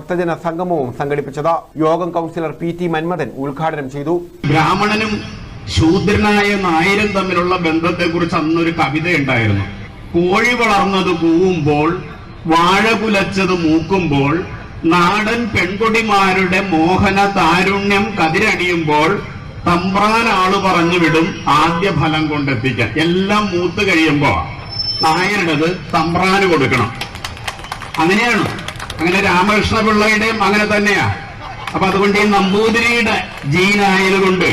ഭക്തജന സംഗമവും സംഘടിപ്പിച്ചത്. യോഗം കൗൺസിലർ PT മന്മഥൻ ഉദ്ഘാടനം ചെയ്തു. ബ്രാഹ്മണനും ശൂദ്രനായ നായരും തമ്മിലുള്ള ബന്ധത്തെക്കുറിച്ച് അന്നൊരു കവിതയുണ്ടായിരുന്നു. കോഴി വളർന്നത് കൂവുമ്പോൾ, വാഴ കുലച്ചത് മൂക്കുമ്പോൾ, നാടൻ പെൺകൊടിമാരുടെ മോഹന താരുണ്യം കതിരണിയുമ്പോൾ തമ്പ്രാൻ ആള് പറഞ്ഞു വിടും ആദ്യ ഫലം കൊണ്ടെത്തിക്കാൻ. എല്ലാം മൂത്ത് കഴിയുമ്പോ നായരുടേത് തമ്പ്രാന് കൊടുക്കണം. അങ്ങനെയാണ്. അങ്ങനെ രാമകൃഷ്ണ പിള്ളയുടെയും അങ്ങനെ തന്നെയാ. അപ്പൊ അതുകൊണ്ട് ഈ നമ്പൂതിരിയുടെ ജീനായതുകൊണ്ട്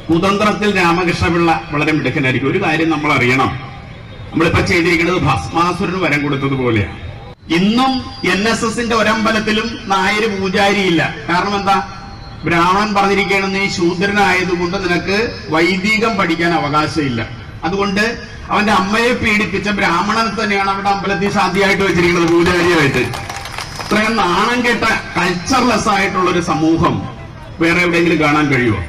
കുതന്ത്രത്തിൽ രാമകൃഷ്ണപിള്ള വളരെ മിടുക്കനായിരിക്കും. ഒരു കാര്യം നമ്മൾ അറിയണം, നമ്മളിപ്പോ ചെയ്തിരിക്കുന്നത് ഭസ്മാസുരന് വരം കൊടുത്തതുപോലെയാണ്. ഇന്നും NSSന്റെ ഒരമ്പലത്തിലും നായര് പൂജാരിയില്ല. കാരണം എന്താ? ബ്രാഹ്മണൻ പറഞ്ഞിരിക്കുകയാണ്, നീ ശൂദ്രനായതുകൊണ്ട് നിനക്ക് വൈദികം പഠിക്കാൻ അവകാശമില്ല. അതുകൊണ്ട് അവന്റെ അമ്മയെ പീഡിപ്പിച്ച ബ്രാഹ്മണനെ തന്നെയാണ് അവിടെ അമ്പലത്തിൽ ശാന്തിയായിട്ട് വെച്ചിരിക്കുന്നത്, പൂജാരിയായിട്ട്. ഇത്രയും നാണം കെട്ട കൾച്ചർലെസ് ആയിട്ടുള്ള ഒരു സമൂഹം വേറെ എവിടെയെങ്കിലും കാണാൻ കഴിയുമോ?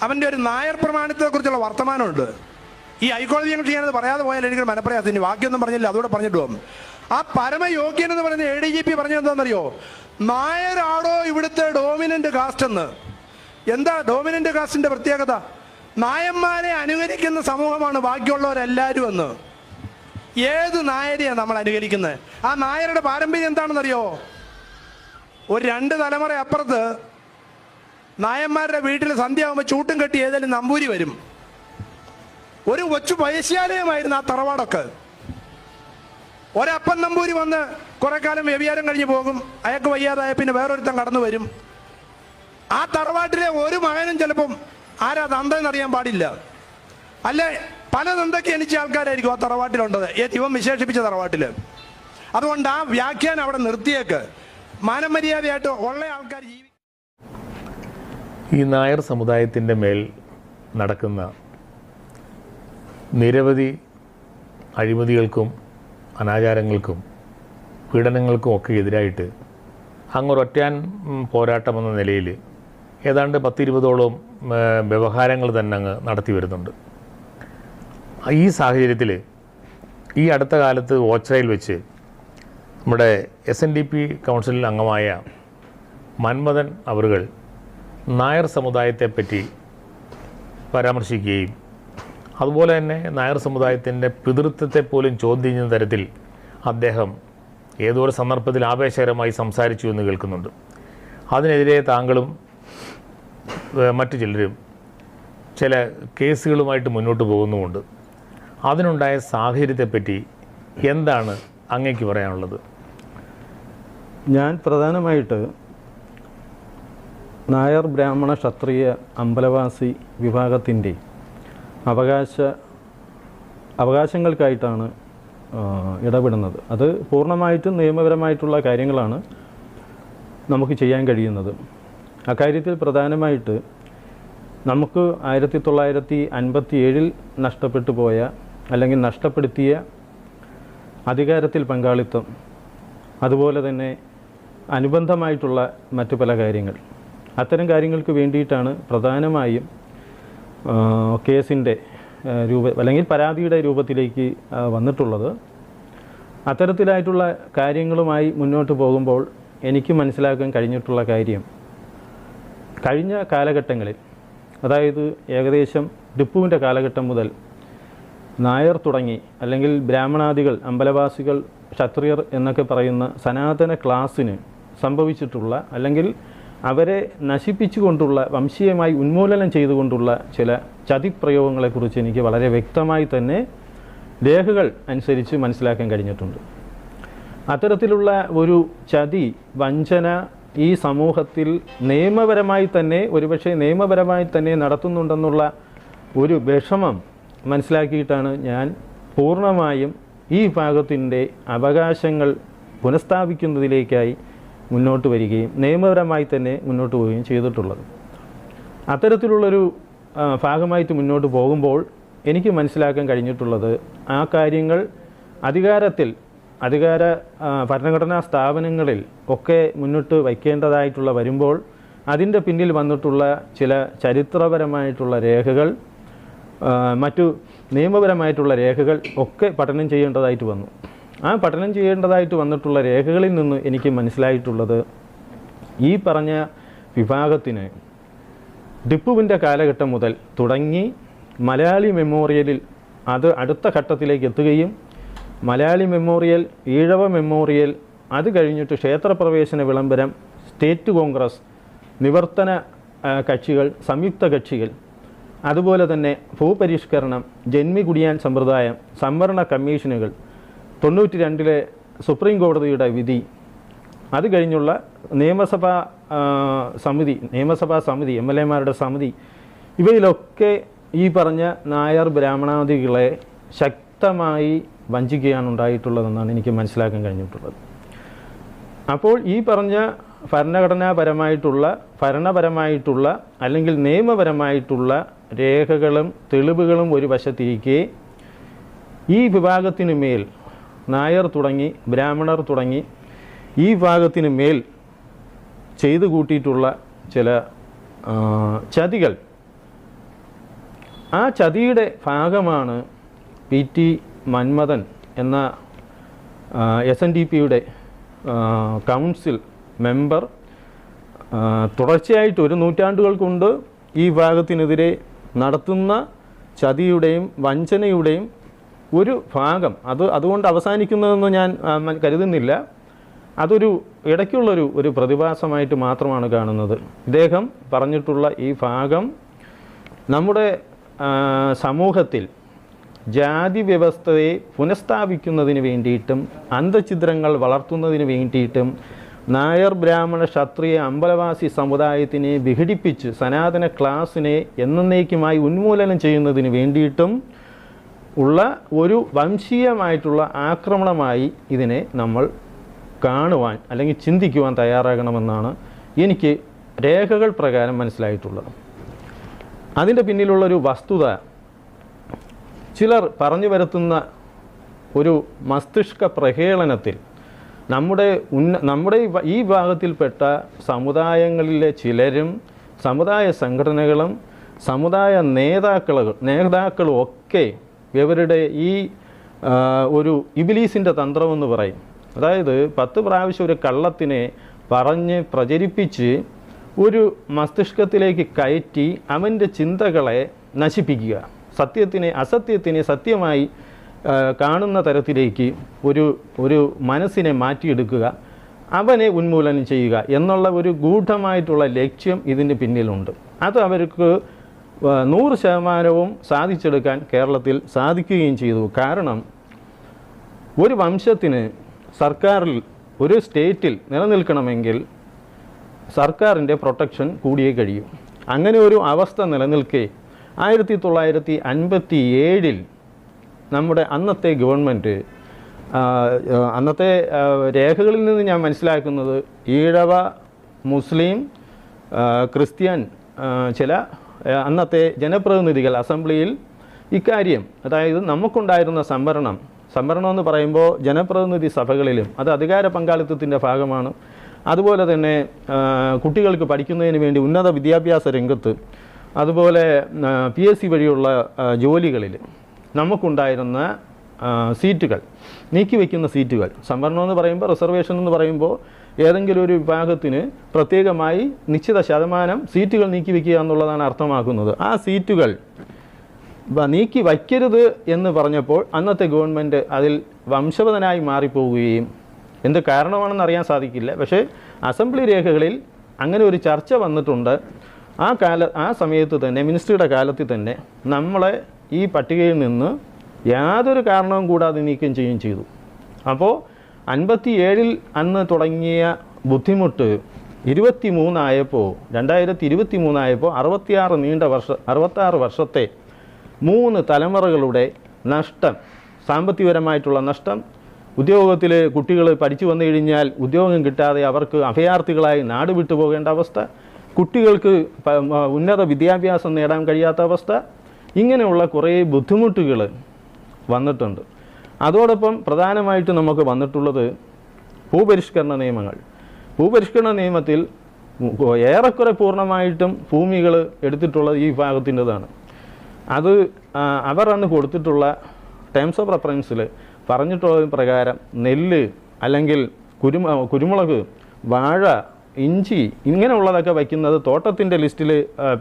അവൻ്റെ ഒരു നായർ പ്രമാണത്തെക്കുറിച്ചുള്ള വർത്തമാനമുണ്ട്. ഈ ഹൈക്കോടതി ജംഗ്ഷൻ ഞാനത് പറയാതെ പോയാൽ എനിക്ക് മനപ്രയാസം. ഇനി ബാക്കിയൊന്നും പറഞ്ഞില്ല, അതുകൂടെ പറഞ്ഞിട്ട് പോകും. ആ പരമയോഗ്യൻ എന്ന് പറയുന്ന ADGP പറഞ്ഞത് എന്താണെന്നറിയോ? നായരാണോ ഇവിടുത്തെ ഡോമിനന്റ് കാസ്റ്റ് എന്ന്. എന്താ ഡോമിനന്റ് കാസ്റ്റിന്റെ പ്രത്യേകത? നായന്മാരെ അനുകരിക്കുന്ന സമൂഹമാണ് ബാക്കിയുള്ളവരെല്ലാവരും എന്ന്. ഏത് നായരെയാണ് നമ്മൾ അനുകരിക്കുന്നത്? ആ നായരുടെ പാരമ്പര്യം എന്താണെന്നറിയോ? ഒരു 2 തലമുറ അപ്പുറത്ത് നായന്മാരുടെ വീട്ടിൽ സന്ധ്യയാകുമ്പോൾ ചൂട്ടും കെട്ടി ഏതെങ്കിലും നമ്പൂരി വരും. ഒരു കൊച്ചു വൈശ്യാലയമായിരുന്നു ആ തറവാടൊക്കെ. ഒരപ്പൻ നമ്പൂരി വന്ന് കുറെ കാലം വ്യഭിചാരം കഴിഞ്ഞ് പോകും. അയാൾക്ക് വയ്യാതായ പിന്നെ വേറൊരുത്തൻ കടന്നു വരും. ആ തറവാട്ടിലെ ഒരു മകനും ചിലപ്പം ആരാ തന്തെന്നറിയാൻ പാടില്ല. അല്ലെ പല തന്തയ്ക്ക് എനിച്ച ആൾക്കാരായിരിക്കും ആ തറവാട്ടിലുണ്ടത്, ഇവൻ വിശേഷിപ്പിച്ച തറവാട്ടില്. അതുകൊണ്ട് ആ വ്യാഖ്യാനം അവിടെ നിർത്തിയേക്ക്. മാനമര്യാദയായിട്ട് ഉള്ള ആൾക്കാർ ഈ നായർ സമുദായത്തിൻ്റെ മേൽ നടക്കുന്ന നിരവധി അഴിമതികൾക്കും അനാചാരങ്ങൾക്കും പീഡനങ്ങൾക്കും ഒക്കെ എതിരായിട്ട് അങ്ങൊരൊറ്റാൻ പോരാട്ടമെന്ന നിലയിൽ ഏതാണ്ട് 10-20ഓളം വ്യവഹാരങ്ങൾ തന്നെ അങ്ങ് നടത്തി വരുന്നുണ്ട്. ഈ സാഹചര്യത്തിൽ ഈ അടുത്ത കാലത്ത് ഓച്ചിറയിൽ വെച്ച് നമ്മുടെ SNDP കൗൺസിൽ അംഗമായ മന്മഥൻ അവറുകൾ നായർ സമുദായത്തെപ്പറ്റി പരാമർശിക്കുകയും അതുപോലെ തന്നെ നായർ സമുദായത്തിൻ്റെ പിതൃത്വത്തെ പോലും ചോദ്യം ചെയ്യുന്ന തരത്തിൽ അദ്ദേഹം ഏതോ ഒരു സന്ദർഭത്തിൽ ആവേശകരമായി സംസാരിച്ചു എന്ന് കേൾക്കുന്നുണ്ട്. അതിനെതിരെ താങ്കളും മറ്റു ചിലരും ചില കേസുകളുമായിട്ട് മുന്നോട്ട് പോകുന്നുമുണ്ട്. അതിനുണ്ടായ സാഹചര്യത്തെപ്പറ്റി എന്താണ് അങ്ങേക്ക് പറയാനുള്ളത്? ഞാൻ പ്രധാനമായിട്ട് നായർ ബ്രാഹ്മണ ക്ഷത്രിയ അമ്പലവാസി വിഭാഗത്തിൻ്റെ അവകാശങ്ങൾക്കായിട്ടാണ് ഇടപെടുന്നത്. അത് പൂർണ്ണമായിട്ടും നിയമപരമായിട്ടുള്ള കാര്യങ്ങളാണ് നമുക്ക് ചെയ്യാൻ കഴിയുന്നത്. അക്കാര്യത്തിൽ പ്രധാനമായിട്ട് നമുക്ക് 1957 നഷ്ടപ്പെട്ടു പോയ അല്ലെങ്കിൽ നഷ്ടപ്പെടുത്തിയ അധികാരത്തിൽ പങ്കാളിത്തം, അതുപോലെ തന്നെ അനുബന്ധമായിട്ടുള്ള മറ്റു പല കാര്യങ്ങൾ, അത്തരം കാര്യങ്ങൾക്ക് വേണ്ടിയിട്ടാണ് പ്രധാനമായും കേസിൻ്റെ അല്ലെങ്കിൽ പരാതിയുടെ രൂപത്തിലേക്ക് വന്നിട്ടുള്ളത്. അത്തരത്തിലായിട്ടുള്ള കാര്യങ്ങളുമായി മുന്നോട്ട് പോകുമ്പോൾ എനിക്ക് മനസ്സിലാക്കാൻ കഴിഞ്ഞിട്ടുള്ള കാര്യം, കഴിഞ്ഞ കാലഘട്ടങ്ങളിൽ, അതായത് ഏകദേശം ടിപ്പുവിൻ്റെ കാലഘട്ടം മുതൽ നായർ തുടങ്ങി അല്ലെങ്കിൽ ബ്രാഹ്മണാദികൾ, അമ്പലവാസികൾ, ക്ഷത്രിയർ എന്നൊക്കെ പറയുന്ന സനാതന ക്ലാസ്സിന് സംഭവിച്ചിട്ടുള്ള അല്ലെങ്കിൽ അവരെ നശിപ്പിച്ചുകൊണ്ടുള്ള, വംശീയമായി ഉന്മൂലനം ചെയ്തുകൊണ്ടുള്ള ചില ചതിപ്രയോഗങ്ങളെക്കുറിച്ച് എനിക്ക് വളരെ വ്യക്തമായി തന്നെ രേഖകൾ അനുസരിച്ച് മനസ്സിലാക്കാൻ കഴിഞ്ഞിട്ടുണ്ട്. അത്തരത്തിലുള്ള ഒരു ചതി, വഞ്ചന ഈ സമൂഹത്തിൽ നിയമപരമായി തന്നെ, ഒരുപക്ഷെ നിയമപരമായി തന്നെ നടത്തുന്നുണ്ടെന്നുള്ള ഒരു വിഷമം മനസ്സിലാക്കിയിട്ടാണ് ഞാൻ പൂർണ്ണമായും ഈ വിഭാഗത്തിൻ്റെ അവകാശങ്ങൾ പുനഃസ്ഥാപിക്കുന്നതിലേക്കായി മുന്നോട്ട് വരികയും നിയമപരമായി തന്നെ മുന്നോട്ട് പോവുകയും ചെയ്തിട്ടുള്ളത്. അത്തരത്തിലുള്ളൊരു ഭാഗമായിട്ട് മുന്നോട്ട് പോകുമ്പോൾ എനിക്ക് മനസ്സിലാക്കാൻ കഴിഞ്ഞിട്ടുള്ളത്, ആ കാര്യങ്ങൾ ഭരണഘടനാ സ്ഥാപനങ്ങളിൽ ഒക്കെ മുന്നോട്ട് വയ്ക്കേണ്ടതായിട്ടുള്ള വരുമ്പോൾ അതിൻ്റെ പിന്നിൽ വന്നിട്ടുള്ള ചില ചരിത്രപരമായിട്ടുള്ള രേഖകൾ, മറ്റു നിയമപരമായിട്ടുള്ള രേഖകൾ ഒക്കെ പഠനം ചെയ്യേണ്ടതായിട്ട് വന്നു. ആ പഠനം ചെയ്യേണ്ടതായിട്ട് വന്നിട്ടുള്ള രേഖകളിൽ നിന്ന് എനിക്ക് മനസ്സിലായിട്ടുള്ളത്, ഈ പറഞ്ഞ വിഭാഗത്തിന് ടിപ്പുവിൻ്റെ കാലഘട്ടം മുതൽ തുടങ്ങി മലയാളി മെമ്മോറിയലിൽ അത് അടുത്ത ഘട്ടത്തിലേക്ക് എത്തുകയും മലയാളി മെമ്മോറിയൽ, ഈഴവ മെമ്മോറിയൽ, അത് കഴിഞ്ഞിട്ട് ക്ഷേത്രപ്രവേശന വിളംബരം, സ്റ്റേറ്റ് കോൺഗ്രസ്, നിവർത്തന കക്ഷികൾ, സംയുക്ത കക്ഷികൾ, അതുപോലെ തന്നെ ഭൂപരിഷ്കരണം, ജന്മി കുടിയാൻ സമ്പ്രദായം, സംവരണ കമ്മീഷനുകൾ, 92 സുപ്രീം കോടതിയുടെ വിധി, അത് കഴിഞ്ഞുള്ള നിയമസഭാ സമിതി, MLA-മാരുടെ സമിതി, ഇവയിലൊക്കെ ഈ പറഞ്ഞ നായർ ബ്രാഹ്മണാദികളെ ശക്തമായി വഞ്ചിക്കുകയാണ് ഉണ്ടായിട്ടുള്ളതെന്നാണ് എനിക്ക് മനസ്സിലാക്കാൻ കഴിഞ്ഞിട്ടുള്ളത്. അപ്പോൾ ഈ പറഞ്ഞ ഭരണപരമായിട്ടുള്ള അല്ലെങ്കിൽ നിയമപരമായിട്ടുള്ള രേഖകളും തെളിവുകളും ഒരു വശത്തിരിക്കെ, ഈ വിഭാഗത്തിന് മേൽ നായർ തുടങ്ങി ബ്രാഹ്മണർ തുടങ്ങി ഈ വിഭാഗത്തിന് മേൽ ചെയ്തു കൂട്ടിയിട്ടുള്ള ചില ചതികൾ, ആ ചതിയുടെ ഭാഗമാണ് PT മന്മഥൻ എന്ന SNDPയുടെ കൗൺസിൽ മെമ്പർ തുടർച്ചയായിട്ട് 1 നൂറ്റാണ്ടുകൾ കൊണ്ട് ഈ വിഭാഗത്തിനെതിരെ നടത്തുന്ന ചതിയുടെയും വഞ്ചനയുടെയും ഒരു ഭാഗം, അതുകൊണ്ട് അവസാനിക്കുന്നതെന്ന് ഞാൻ കരുതുന്നില്ല. അതൊരു ഇടയ്ക്കുള്ളൊരു പ്രതിഭാസമായിട്ട് മാത്രമാണ് കാണുന്നത്. ഇദ്ദേഹം പറഞ്ഞിട്ടുള്ള ഈ ഭാഗം നമ്മുടെ സമൂഹത്തിൽ ജാതി വ്യവസ്ഥയെ പുനഃസ്ഥാപിക്കുന്നതിന് വേണ്ടിയിട്ടും അന്തഛിദ്രങ്ങൾ വളർത്തുന്നതിന് വേണ്ടിയിട്ടും നായർ ബ്രാഹ്മണ ക്ഷത്രിയ അമ്പലവാസി സമുദായത്തിനെ വിഘടിപ്പിച്ച് സനാതന ക്ലാസിനെ എന്നേക്കുമായി ഉന്മൂലനം ചെയ്യുന്നതിന് വേണ്ടിയിട്ടും ഉള്ള ഒരു വംശീയമായിട്ടുള്ള ആക്രമണമായി ഇതിനെ നമ്മൾ കാണുവാൻ അല്ലെങ്കിൽ ചിന്തിക്കുവാൻ തയ്യാറാകണമെന്നാണ് എനിക്ക് രേഖകൾ പ്രകാരം മനസ്സിലായിട്ടുള്ളത്. അതിൻ്റെ പിന്നിലുള്ളൊരു വസ്തുത, ചിലർ പറഞ്ഞു വരുത്തുന്ന ഒരു മസ്തിഷ്ക പ്രഹേളനത്തിൽ നമ്മുടെ ഈ വിഭാഗത്തിൽപ്പെട്ട സമുദായങ്ങളിലെ ചിലരും സമുദായ സംഘടനകളും സമുദായ നേതാക്കളും ഒക്കെ ഇവരുടെ ഈ ഒരു ഇബിലീസിൻ്റെ തന്ത്രമെന്ന് പറയും. അതായത് 10 പ്രാവശ്യം ഒരു കള്ളത്തിനെ പറഞ്ഞ് പ്രചരിപ്പിച്ച് ഒരു മസ്തിഷ്കത്തിലേക്ക് കയറ്റി അവൻ്റെ ചിന്തകളെ നശിപ്പിക്കുക, അസത്യത്തിനെ സത്യമായി കാണുന്ന തരത്തിലേക്ക് ഒരു മനസ്സിനെ മാറ്റിയെടുക്കുക, അവനെ ഉന്മൂലനം ചെയ്യുക എന്നുള്ള ഒരു ഗൂഢമായിട്ടുള്ള ലക്ഷ്യം ഇതിന് പിന്നിലുണ്ട്. അത് അവർക്ക് 100% സാധിച്ചെടുക്കാൻ കേരളത്തിൽ സാധിക്കുകയും ചെയ്തു. കാരണം ഒരു വംശത്തിന് സർക്കാരിൽ, ഒരു സ്റ്റേറ്റിൽ നിലനിൽക്കണമെങ്കിൽ സർക്കാരിൻ്റെ പ്രൊട്ടക്ഷൻ കൂടിയേ കഴിയും. അങ്ങനെ ഒരു അവസ്ഥ നിലനിൽക്കെ 1957 നമ്മുടെ അന്നത്തെ ഗവൺമെൻറ്, അന്നത്തെ രേഖകളിൽ നിന്ന് ഞാൻ മനസ്സിലാക്കുന്നത്, ഈഴവ, മുസ്ലിം, ക്രിസ്ത്യൻ ചില അന്നത്തെ ജനപ്രതിനിധികൾ അസംബ്ലിയിൽ ഇക്കാര്യം, അതായത് നമുക്കുണ്ടായിരുന്ന സംവരണം എന്ന് പറയുമ്പോൾ ജനപ്രതിനിധി സഭകളിലും അത് അധികാര പങ്കാളിത്തത്തിൻ്റെ ഭാഗമാണ്. അതുപോലെ തന്നെ കുട്ടികൾക്ക് പഠിക്കുന്നതിന് വേണ്ടി ഉന്നത വിദ്യാഭ്യാസ രംഗത്ത്, അതുപോലെ PSC വഴിയുള്ള ജോലികളിൽ നമുക്കുണ്ടായിരുന്ന സീറ്റുകൾ, നീക്കിവെക്കുന്ന സീറ്റുകൾ, സംവരണം എന്ന് പറയുമ്പോൾ, റിസർവേഷൻ എന്ന് പറയുമ്പോൾ ഏതെങ്കിലും ഒരു വിഭാഗത്തിന് പ്രത്യേകമായി നിശ്ചിത ശതമാനം സീറ്റുകൾ നീക്കിവെക്കുക എന്നുള്ളതാണ് അർത്ഥമാക്കുന്നത്. ആ സീറ്റുകൾ നീക്കി വയ്ക്കരുത് എന്ന് പറഞ്ഞപ്പോൾ അന്നത്തെ ഗവൺമെൻറ് അതിൽ വംശവതനായി മാറിപ്പോവുകയും, എന്ത് കാരണമാണെന്ന് അറിയാൻ സാധിക്കില്ല, പക്ഷേ അസംബ്ലി രേഖകളിൽ അങ്ങനെ ഒരു ചർച്ച വന്നിട്ടുണ്ട്. ആ സമയത്ത് തന്നെ, മിനിസ്ട്രിയുടെ കാലത്തിൽ തന്നെ നമ്മളെ ഈ പട്ടികയിൽ നിന്ന് യാതൊരു കാരണവും കൂടാതെ നീക്കം ചെയ്യുകയും ചെയ്തു. അപ്പോൾ 57 അന്ന് തുടങ്ങിയ ബുദ്ധിമുട്ട് 2023 ആയപ്പോൾ 66 വർഷത്തെ 3 തലമുറകളുടെ നഷ്ടം, സാമ്പത്തികപരമായിട്ടുള്ള നഷ്ടം, ഉദ്യോഗത്തിൽ കുട്ടികൾ പഠിച്ചു വന്നു കഴിഞ്ഞാൽ ഉദ്യോഗം കിട്ടാതെ അവർക്ക് അഭയാർത്ഥികളായി നാട് വിട്ടു പോകേണ്ട അവസ്ഥ, കുട്ടികൾക്ക് ഉന്നത വിദ്യാഭ്യാസം നേടാൻ കഴിയാത്ത അവസ്ഥ, ഇങ്ങനെയുള്ള കുറേ ബുദ്ധിമുട്ടുകൾ വന്നിട്ടുണ്ട്. അതോടൊപ്പം പ്രധാനമായിട്ട് നമുക്ക് വന്നിട്ടുള്ളത് ഭൂപരിഷ്കരണ നിയമങ്ങൾ. ഭൂപരിഷ്കരണ നിയമത്തിൽ ഏറെക്കുറെ പൂർണ്ണമായിട്ടും ഭൂമികൾ എടുത്തിട്ടുള്ളത് ഈ വിഭാഗത്തിൻ്റെതാണ്. അത് അവർ അന്ന് കൊടുത്തിട്ടുള്ള ടേംസ് ഓഫ് റെഫറൻസിൽ പറഞ്ഞിട്ടുള്ള പ്രകാരം നെല്ല് അല്ലെങ്കിൽ കുരുമുളക്, വാഴ, ഇഞ്ചി ഇങ്ങനെയുള്ളതൊക്കെ വയ്ക്കുന്നത് തോട്ടത്തിൻ്റെ ലിസ്റ്റിൽ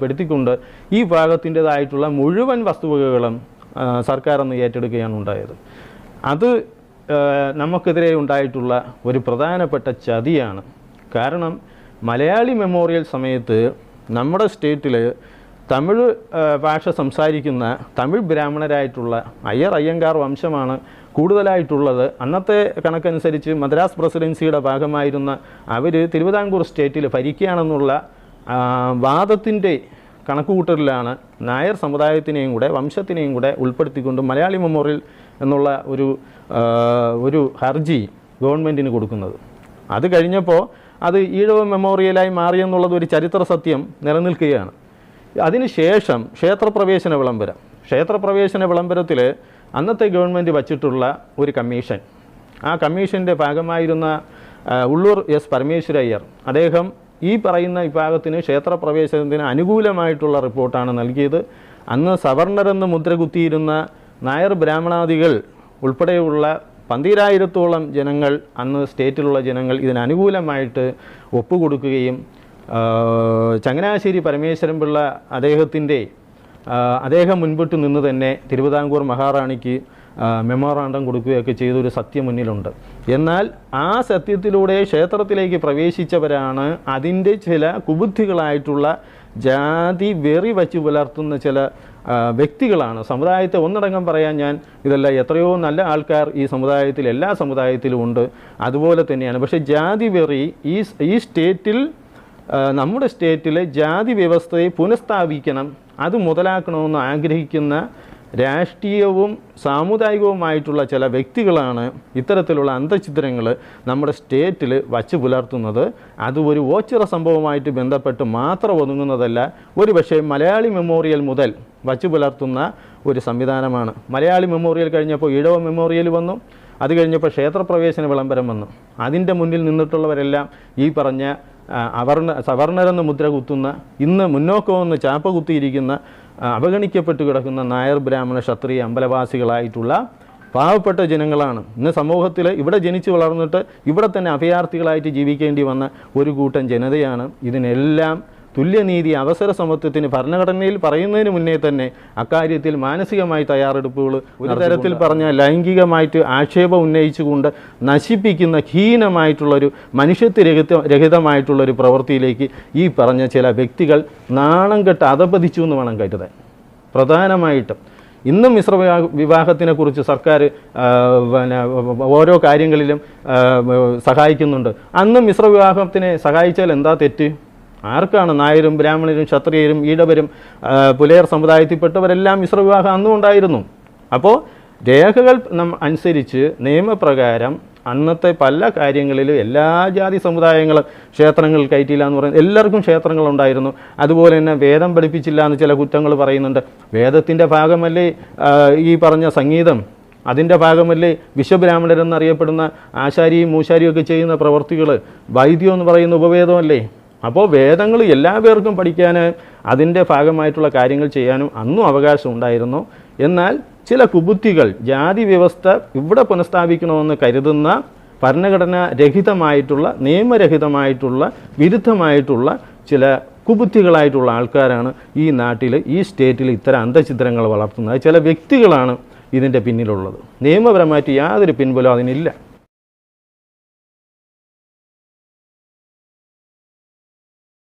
പെടുത്തിക്കൊണ്ട് ഈ വിഭാഗത്തിൻ്റെതായിട്ടുള്ള മുഴുവൻ വസ്തുവകകളും സർക്കാർ അന്ന് ഏറ്റെടുക്കുകയാണ് ഉണ്ടായത്. അത് നമുക്കെതിരെ ഉണ്ടായിട്ടുള്ള ഒരു പ്രധാനപ്പെട്ട ചതിയാണ്. കാരണം മലയാളി മെമ്മോറിയൽ സമയത്ത് നമ്മുടെ സ്റ്റേറ്റിൽ തമിഴ് ഭാഷ സംസാരിക്കുന്ന തമിഴ് ബ്രാഹ്മണരായിട്ടുള്ള അയ്യങ്കാർ വംശമാണ് കൂടുതലായിട്ടുള്ളത്. അന്നത്തെ കണക്കനുസരിച്ച് മദ്രാസ് പ്രസിഡൻസിയുടെ ഭാഗമായിരുന്ന അവർ തിരുവിതാംകൂർ സ്റ്റേറ്റിൽ ഭരിക്കുകയാണെന്നുള്ള വാദത്തിൻ്റെ കണക്കുകൂട്ടലിലാണ് നായർ സമുദായത്തിനെയും കൂടെ വംശത്തിനെയും കൂടെ ഉൾപ്പെടുത്തിക്കൊണ്ട് മലയാളി മെമ്മോറിയൽ എന്നുള്ള ഒരു ഹർജി ഗവൺമെൻറ്റിന് കൊടുക്കുന്നത്. അത് കഴിഞ്ഞപ്പോൾ അത് ഈഴവ മെമ്മോറിയലായി മാറിയെന്നുള്ളത് ഒരു ചരിത്ര സത്യം നിലനിൽക്കുകയാണ്. അതിനുശേഷം ക്ഷേത്രപ്രവേശന വിളംബരത്തിൽ അന്നത്തെ ഗവൺമെൻറ് വച്ചിട്ടുള്ള ഒരു കമ്മീഷൻ, ആ കമ്മീഷൻ്റെ ഭാഗമായിരുന്ന ഉള്ളൂർ എസ് പരമേശ്വരയ്യർ, അദ്ദേഹം ഈ പറയുന്ന വിഭാഗത്തിന് ക്ഷേത്രപ്രവേശനത്തിന് അനുകൂലമായിട്ടുള്ള റിപ്പോർട്ടാണ് നൽകിയത്. അന്ന് സവർണരെന്ന് മുദ്ര കുത്തിയിരുന്ന നായർ ബ്രാഹ്മണാദികൾ ഉൾപ്പെടെയുള്ള 12,000-ഓളം ജനങ്ങൾ, അന്ന് സ്റ്റേറ്റിലുള്ള ജനങ്ങൾ ഇതിനനുകൂലമായിട്ട് ഒപ്പുകൊടുക്കുകയും ചങ്ങനാശ്ശേരി പരമേശ്വരൻ പിള്ള അദ്ദേഹം മുൻപിട്ട് നിന്ന് തന്നെ തിരുവിതാംകൂർ മഹാറാണിക്ക് മെമ്മോറാണ്ടം കൊടുക്കുകയൊക്കെ ചെയ്തൊരു സത്യം മുന്നിലുണ്ട്. എന്നാൽ ആ സത്യത്തിലൂടെ ക്ഷേത്രത്തിലേക്ക് പ്രവേശിച്ചവരാണ് അതിൻ്റെ ചില കുബുദ്ധികളായിട്ടുള്ള ജാതി വെറി വച്ച് പുലർത്തുന്ന ചില വ്യക്തികളാണ്. സമുദായത്തെ ഒന്നടങ്കം പറയാൻ ഞാൻ ഇതല്ല, എത്രയോ നല്ല ആൾക്കാർ ഈ സമുദായത്തിൽ എല്ലാ സമുദായത്തിലും ഉണ്ട്, അതുപോലെ തന്നെയാണ്. പക്ഷേ ജാതി വെറി ഈ സ്റ്റേറ്റിൽ, നമ്മുടെ സ്റ്റേറ്റിലെ ജാതി വ്യവസ്ഥയെ പുനഃസ്ഥാപിക്കണം, അത് മുതലാക്കണമെന്ന് ആഗ്രഹിക്കുന്ന രാഷ്ട്രീയവും സാമുദായികവുമായിട്ടുള്ള ചില വ്യക്തികളാണ് ഇത്തരത്തിലുള്ള അന്തഃഛിദ്രങ്ങൾ നമ്മുടെ സ്റ്റേറ്റിൽ വച്ച് പുലർത്തുന്നത്. അത് ഒരു ഓച്ചിറ സംഭവമായിട്ട് ബന്ധപ്പെട്ട് മാത്രം ഒതുങ്ങുന്നതല്ല, ഒരു പക്ഷേ മലയാളി മെമ്മോറിയൽ മുതൽ വച്ച് പുലർത്തുന്ന ഒരു സംവിധാനമാണ്. മലയാളി മെമ്മോറിയൽ കഴിഞ്ഞപ്പോൾ ഈഴവ മെമ്മോറിയൽ വന്നു, അത് കഴിഞ്ഞപ്പോൾ ക്ഷേത്രപ്രവേശന വിളംബരം വന്നു. അതിൻ്റെ മുന്നിൽ നിന്നിട്ടുള്ളവരെല്ലാം ഈ പറഞ്ഞ സവർണരെന്ന് മുദ്ര കുത്തുന്ന, ഇന്ന് മുന്നോക്കമെന്ന് ചാപ്പ കുത്തിയിരിക്കുന്ന, അവഗണിക്കപ്പെട്ട് കിടക്കുന്ന നായർ ബ്രാഹ്മണ ക്ഷത്രിയ അമ്പലവാസികളായിട്ടുള്ള പാവപ്പെട്ട ജനങ്ങളാണ്. ഇന്ന് സമൂഹത്തിൽ ഇവിടെ ജനിച്ചു വളർന്നിട്ട് ഇവിടെ തന്നെ അഭയാർത്ഥികളായിട്ട് ജീവിക്കേണ്ടി വന്ന ഒരു കൂട്ടം ജനതയാണ്. ഇതിനെല്ലാം തുല്യനീതി, അവസര സമത്വത്തിന് ഭരണഘടനയിൽ പറയുന്നതിന് മുന്നേ തന്നെ അക്കാര്യത്തിൽ മാനസികമായി തയ്യാറെടുപ്പുകൾ, ഒരു തരത്തിൽ പറഞ്ഞ ലൈംഗികമായിട്ട് ആക്ഷേപം ഉന്നയിച്ചുകൊണ്ട് നശിപ്പിക്കുന്ന ഹീനമായിട്ടുള്ളൊരു മനുഷ്യത്വരഹിതമായിട്ടുള്ളൊരു പ്രവൃത്തിയിലേക്ക് ഈ പറഞ്ഞ ചില വ്യക്തികൾ നാണം കെട്ട് അധപതിച്ചു എന്ന് വേണം കരുതാൻ. പ്രധാനമായിട്ടും ഇന്നും മിശ്ര വിവാഹത്തിനെ കുറിച്ച് സർക്കാർ ഓരോ കാര്യങ്ങളിലും സഹായിക്കുന്നുണ്ട്. അന്നും മിശ്ര വിവാഹത്തിനെ സഹായിച്ചാൽ എന്താ തെറ്റ്? ആർക്കാണ്? നായരും ബ്രാഹ്മണരും ക്ഷത്രിയരും ഈഴവരും പുലയർ സമുദായത്തിൽപ്പെട്ടവരെല്ലാം മിശ്ര വിവാഹം അന്നും ഉണ്ടായിരുന്നു. അപ്പോൾ രേഖകൾ അനുസരിച്ച് നിയമപ്രകാരം അന്നത്തെ പല കാര്യങ്ങളിലും എല്ലാ ജാതി സമുദായങ്ങളും ക്ഷേത്രങ്ങൾ കയറ്റിയില്ല എന്ന് പറയുന്നത്, എല്ലാവർക്കും ക്ഷേത്രങ്ങളുണ്ടായിരുന്നു. അതുപോലെ തന്നെ വേദം പഠിപ്പിച്ചില്ല എന്ന് ചില കുറ്റങ്ങൾ പറയുന്നുണ്ട്. വേദത്തിൻ്റെ ഭാഗമല്ലേ ഈ പറഞ്ഞ സംഗീതം? അതിൻ്റെ ഭാഗമല്ലേ വിശ്വബ്രാഹ്മണരെന്നറിയപ്പെടുന്ന ആശാരിയും മൂശാരിയും ഒക്കെ ചെയ്യുന്ന പ്രവർത്തികൾ? വൈദ്യം എന്ന് പറയുന്ന ഉപവേദമല്ലേ? അപ്പോൾ വേദങ്ങൾ എല്ലാ പേർക്കും പഠിക്കാൻ, അതിൻ്റെ ഭാഗമായിട്ടുള്ള കാര്യങ്ങൾ ചെയ്യാനും അന്നും അവകാശം ഉണ്ടായിരുന്നു. എന്നാൽ ചില കുബുദ്ധികൾ ജാതി വ്യവസ്ഥ ഇവിടെ പുനഃസ്ഥാപിക്കണമെന്ന് കരുതുന്ന ഭരണഘടനാ രഹിതമായിട്ടുള്ള, നിയമരഹിതമായിട്ടുള്ള, വിരുദ്ധമായിട്ടുള്ള ചില കുബുദ്ധികളായിട്ടുള്ള ആൾക്കാരാണ് ഈ നാട്ടിൽ, ഈ സ്റ്റേറ്റിൽ ഇത്തരം അന്തഃഛിദ്രങ്ങൾ വളർത്തുന്നത്. ചില വ്യക്തികളാണ് ഇതിൻ്റെ പിന്നിലുള്ളത്. നിയമപരമായിട്ട് യാതൊരു പിൻബലവും അതിനില്ല.